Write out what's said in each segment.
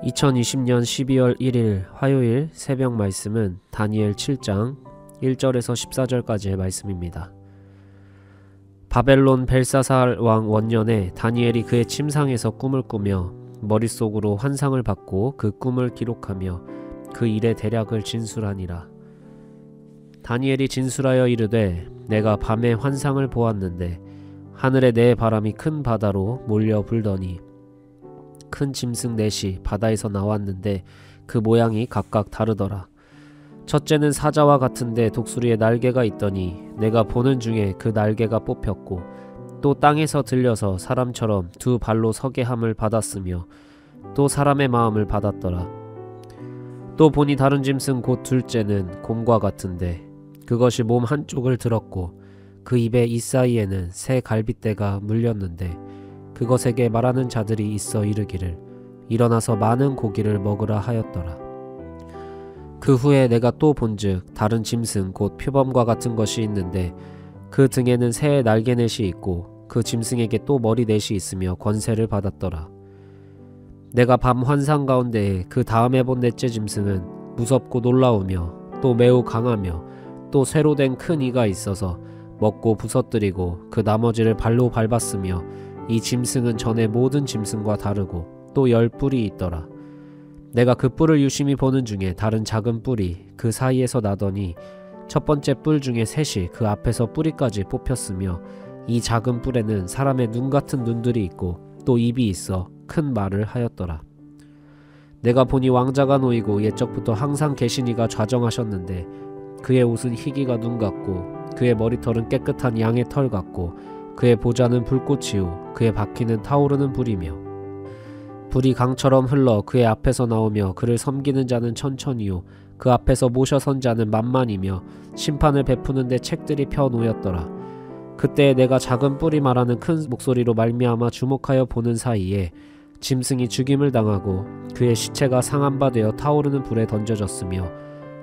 2020년 12월 1일 화요일 새벽 말씀은 다니엘 7장 1절에서 14절까지의 말씀입니다. 바벨론 벨사살 왕 원년에 다니엘이 그의 침상에서 꿈을 꾸며 머릿속으로 환상을 받고 그 꿈을 기록하며 그 일의 대략을 진술하니라. 다니엘이 진술하여 이르되 내가 밤에 환상을 보았는데 하늘에 내 바람이 큰 바다로 몰려 불더니 큰 짐승 넷이 바다에서 나왔는데 그 모양이 각각 다르더라. 첫째는 사자와 같은데 독수리에 날개가 있더니 내가 보는 중에 그 날개가 뽑혔고 또 땅에서 들려서 사람처럼 두 발로 서게 함을 받았으며 또 사람의 마음을 받았더라. 또 보니 다른 짐승 곧 둘째는 곰과 같은데 그것이 몸 한쪽을 들었고 그 입의 이사이에는 새 갈빗대가 물렸는데 그것에게 말하는 자들이 있어 이르기를 일어나서 많은 고기를 먹으라 하였더라. 그 후에 내가 또 본즉 다른 짐승 곧 표범과 같은 것이 있는데 그 등에는 새의 날개넷이 있고 그 짐승에게 또 머리넷이 있으며 권세를 받았더라. 내가 밤 환상 가운데 그 다음에 본 넷째 짐승은 무섭고 놀라우며 또 매우 강하며 또 쇠로 된 큰 이가 있어서 먹고 부서뜨리고 그 나머지를 발로 밟았으며 이 짐승은 전에 모든 짐승과 다르고 또 10뿔이 있더라. 내가 그 뿔을 유심히 보는 중에 다른 작은 뿔이 그 사이에서 나더니 첫 번째 뿔 중에 셋이 그 앞에서 뿌리까지 뽑혔으며 이 작은 뿔에는 사람의 눈 같은 눈들이 있고 또 입이 있어 큰 말을 하였더라. 내가 보니 왕자가 놓이고 옛적부터 항상 계신 이가 좌정하셨는데 그의 옷은 희기가 눈 같고 그의 머리털은 깨끗한 양의 털 같고 그의 보좌는 불꽃이요 그의 바퀴는 타오르는 불이며 불이 강처럼 흘러 그의 앞에서 나오며 그를 섬기는 자는 천천히요 그 앞에서 모셔 선 자는 만만이며 심판을 베푸는데 책들이 펴 놓였더라. 그때 내가 작은 뿔이 말하는 큰 목소리로 말미암아 주목하여 보는 사이에 짐승이 죽임을 당하고 그의 시체가 상한 바 되어 타오르는 불에 던져졌으며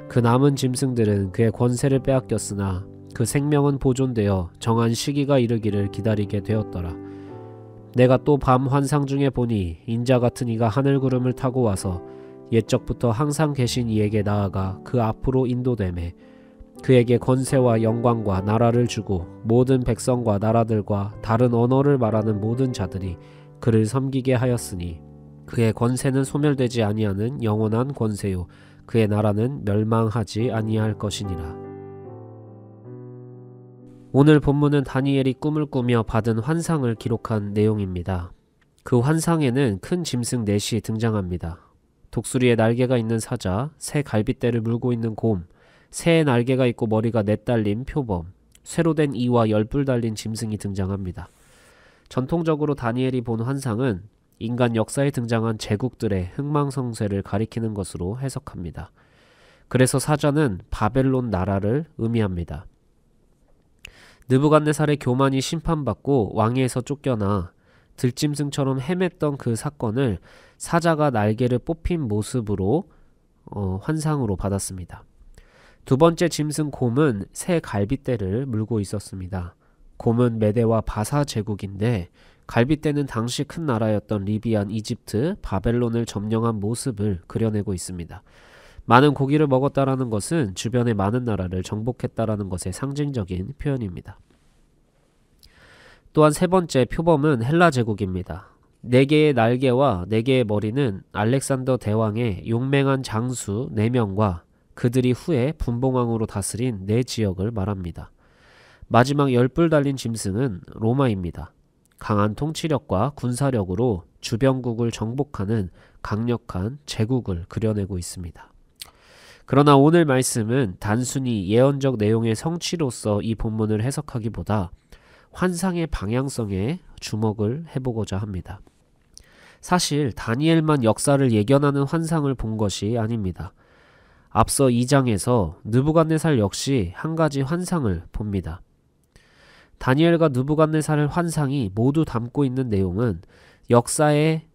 그 남은 짐승들은 그의 권세를 빼앗겼으나 그 생명은 보존되어 정한 시기가 이르기를 기다리게 되었더라. 내가 또 밤 환상 중에 보니 인자 같은 이가 하늘 구름을 타고 와서 옛적부터 항상 계신 이에게 나아가 그 앞으로 인도되매 그에게 권세와 영광과 나라를 주고 모든 백성과 나라들과 다른 언어를 말하는 모든 자들이 그를 섬기게 하였으니 그의 권세는 소멸되지 아니하는 영원한 권세요 그의 나라는 멸망하지 아니할 것이니라. 오늘 본문은 다니엘이 꿈을 꾸며 받은 환상을 기록한 내용입니다. 그 환상에는 큰 짐승 넷이 등장합니다. 독수리에 날개가 있는 사자, 새 갈빗대를 물고 있는 곰, 새의 날개가 있고 머리가 넷 달린 표범, 쇠로 된 이와 10뿔 달린 짐승이 등장합니다. 전통적으로 다니엘이 본 환상은 인간 역사에 등장한 제국들의 흥망성쇠를 가리키는 것으로 해석합니다. 그래서 사자는 바벨론 나라를 의미합니다. 느부갓네살의 교만이 심판받고 왕위에서 쫓겨나 들짐승처럼 헤맸던 그 사건을 사자가 날개를 뽑힌 모습으로 환상으로 받았습니다. 두 번째 짐승 곰은 새 갈빗대를 물고 있었습니다. 곰은 메대와 바사 제국인데 갈빗대는 당시 큰 나라였던 리비안, 이집트, 바벨론을 점령한 모습을 그려내고 있습니다. 많은 고기를 먹었다라는 것은 주변의 많은 나라를 정복했다라는 것의 상징적인 표현입니다. 또한 세 번째 표범은 헬라 제국입니다. 4개의 날개와 4개의 머리는 알렉산더 대왕의 용맹한 장수 4명과 그들이 후에 분봉왕으로 다스린 4지역을 말합니다. 마지막 10뿔 달린 짐승은 로마입니다. 강한 통치력과 군사력으로 주변국을 정복하는 강력한 제국을 그려내고 있습니다. 그러나 오늘 말씀은 단순히 예언적 내용의 성취로서 이 본문을 해석하기보다 환상의 방향성에 주목을 해보고자 합니다. 사실 다니엘만 역사를 예견하는 환상을 본 것이 아닙니다. 앞서 2장에서 느부갓네살 역시 한 가지 환상을 봅니다. 다니엘과 느부갓네살의 환상이 모두 담고 있는 내용은 역사의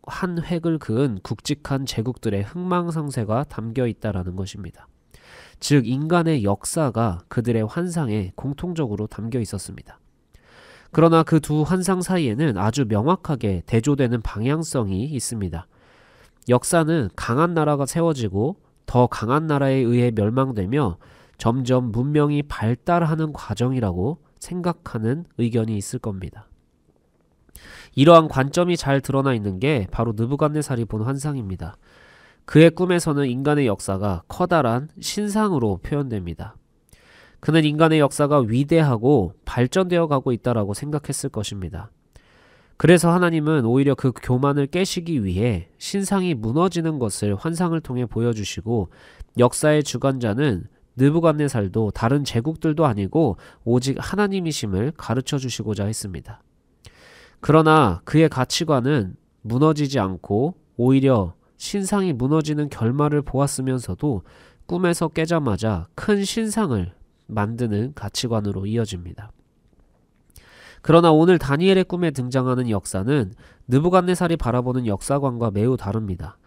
한 획을 그은 굵직한 제국들의 흥망성쇠가 담겨 있다라는 것입니다. 즉 인간의 역사가 그들의 환상에 공통적으로 담겨 있었습니다. 그러나 그 두 환상 사이에는 아주 명확하게 대조되는 방향성이 있습니다. 역사는 강한 나라가 세워지고 더 강한 나라에 의해 멸망되며 점점 문명이 발달하는 과정이라고 생각하는 의견이 있을 겁니다. 이러한 관점이 잘 드러나 있는 게 바로 느부갓네살이 본 환상입니다. 그의 꿈에서는 인간의 역사가 커다란 신상으로 표현됩니다. 그는 인간의 역사가 위대하고 발전되어 가고 있다라고 생각했을 것입니다. 그래서 하나님은 오히려 그 교만을 깨시기 위해 신상이 무너지는 것을 환상을 통해 보여주시고 역사의 주관자는 느부갓네살도 다른 제국들도 아니고 오직 하나님이심을 가르쳐 주시고자 했습니다. 그러나 그의 가치관은 무너지지 않고 오히려 신상이 무너지는 결말을 보았으면서도 꿈에서 깨자마자 큰 신상을 만드는 가치관으로 이어집니다. 그러나 오늘 다니엘의 꿈에 등장하는 역사는 느부갓네살이 바라보는 역사관과 매우 다릅니다.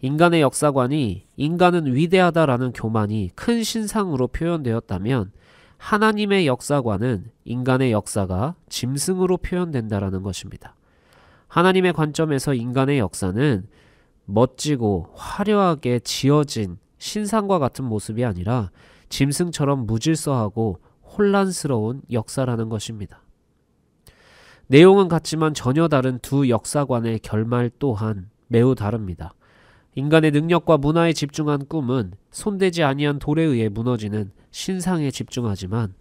인간의 역사관이 인간은 위대하다라는 교만이 큰 신상으로 표현되었다면 하나님의 역사관은 인간의 역사가 짐승으로 표현된다라는 것입니다. 하나님의 관점에서 인간의 역사는 멋지고 화려하게 지어진 신상과 같은 모습이 아니라 짐승처럼 무질서하고 혼란스러운 역사라는 것입니다. 내용은 같지만 전혀 다른 두 역사관의 결말 또한 매우 다릅니다. 인간의 능력과 문화에 집중한 꿈은 손대지 아니한 돌에 의해 무너지는 신상에 집중하지만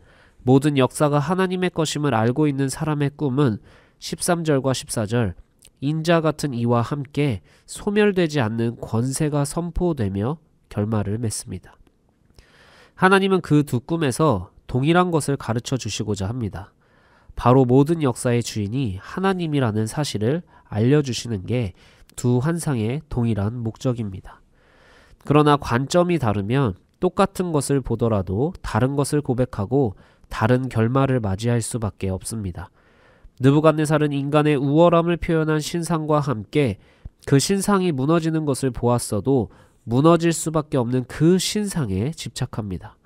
모든 역사가 하나님의 것임을 알고 있는 사람의 꿈은 13절과 14절 인자 같은 이와 함께 소멸되지 않는 권세가 선포되며 결말을 맺습니다. 하나님은 그 두 꿈에서 동일한 것을 가르쳐 주시고자 합니다. 바로 모든 역사의 주인이 하나님이라는 사실을 알려주시는 게 두 환상의 동일한 목적입니다. 그러나 관점이 다르면 똑같은 것을 보더라도 다른 것을 고백하고 다른 결말을 맞이할 수밖에 없습니다. 느부갓네살은 인간의 우월함을 표현한 신상과 함께 그 신상이 무너지는 것을 보았어도 무너질 수밖에 없는 그 신상에 집착합니다.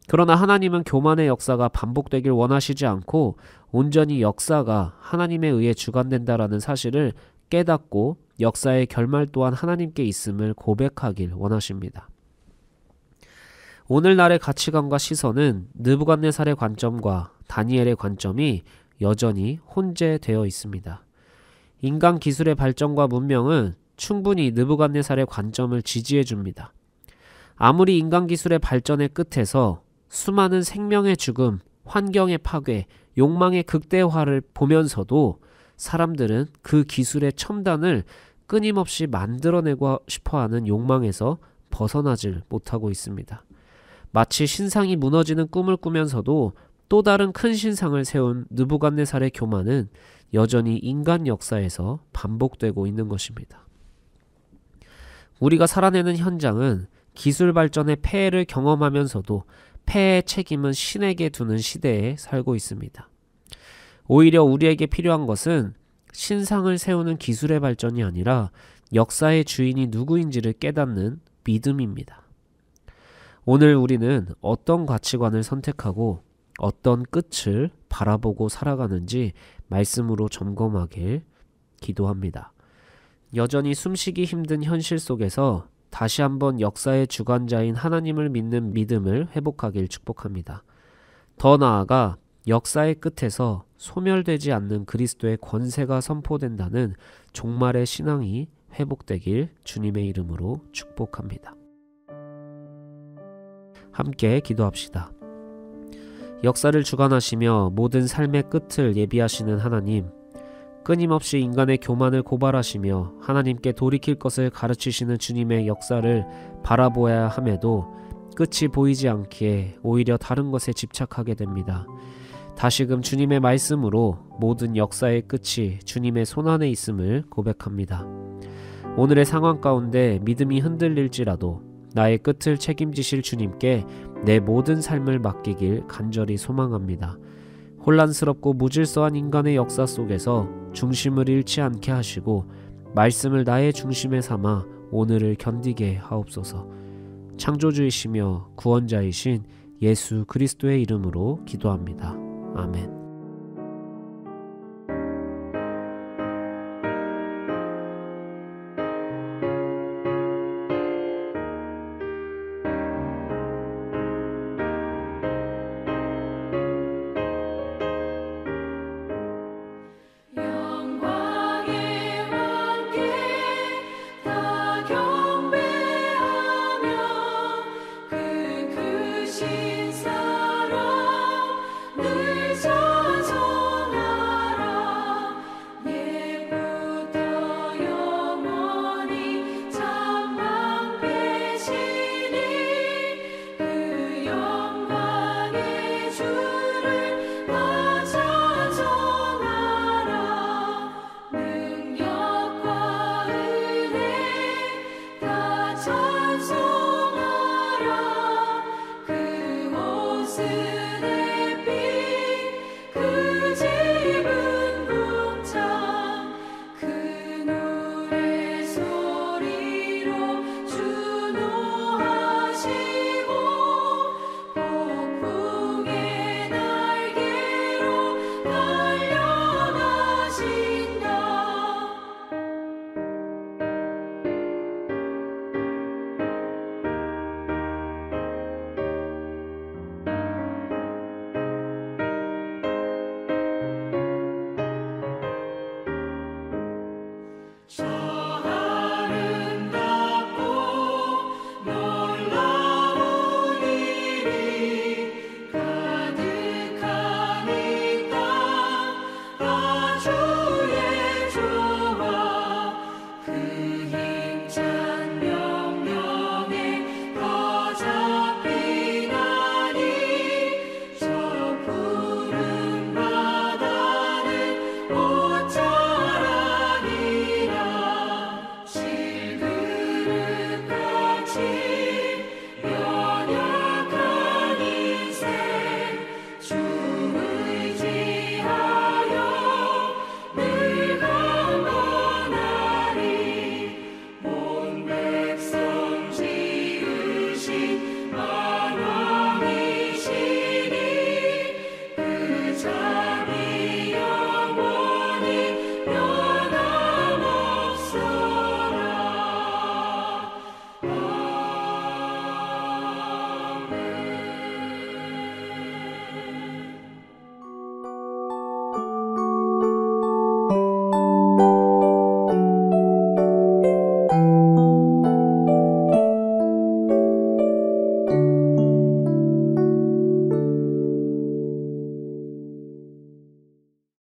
그러나 하나님은 교만의 역사가 반복되길 원하시지 않고 온전히 역사가 하나님에 의해 주관된다라는 사실을 깨닫고 역사의 결말 또한 하나님께 있음을 고백하길 원하십니다. 오늘날의 가치관과 시선은 느부갓네살의 관점과 다니엘의 관점이 여전히 혼재되어 있습니다. 인간 기술의 발전과 문명은 충분히 느부갓네살의 관점을 지지해 줍니다. 아무리 인간 기술의 발전의 끝에서 수많은 생명의 죽음, 환경의 파괴, 욕망의 극대화를 보면서도 사람들은 그 기술의 첨단을 끊임없이 만들어내고 싶어하는 욕망에서 벗어나질 못하고 있습니다. 마치 신상이 무너지는 꿈을 꾸면서도 또 다른 큰 신상을 세운 느부갓네살의 교만은 여전히 인간 역사에서 반복되고 있는 것입니다. 우리가 살아내는 현장은 기술 발전의 폐해를 경험하면서도 폐해의 책임은 신에게 두는 시대에 살고 있습니다. 오히려 우리에게 필요한 것은 신상을 세우는 기술의 발전이 아니라 역사의 주인이 누구인지를 깨닫는 믿음입니다. 오늘 우리는 어떤 가치관을 선택하고 어떤 끝을 바라보고 살아가는지 말씀으로 점검하길 기도합니다. 여전히 숨쉬기 힘든 현실 속에서 다시 한번 역사의 주관자인 하나님을 믿는 믿음을 회복하길 축복합니다. 더 나아가 역사의 끝에서 소멸되지 않는 그리스도의 권세가 선포된다는 종말의 신앙이 회복되길 주님의 이름으로 축복합니다. 함께 기도합시다. 역사를 주관하시며 모든 삶의 끝을 예비하시는 하나님, 끊임없이 인간의 교만을 고발하시며 하나님께 돌이킬 것을 가르치시는 주님의 역사를 바라보아야 함에도 끝이 보이지 않기에 오히려 다른 것에 집착하게 됩니다. 다시금 주님의 말씀으로 모든 역사의 끝이 주님의 손안에 있음을 고백합니다. 오늘의 상황 가운데 믿음이 흔들릴지라도 나의 끝을 책임지실 주님께 내 모든 삶을 맡기길 간절히 소망합니다. 혼란스럽고 무질서한 인간의 역사 속에서 중심을 잃지 않게 하시고 말씀을 나의 중심에 삼아 오늘을 견디게 하옵소서. 창조주이시며 구원자이신 예수 그리스도의 이름으로 기도합니다. 아멘.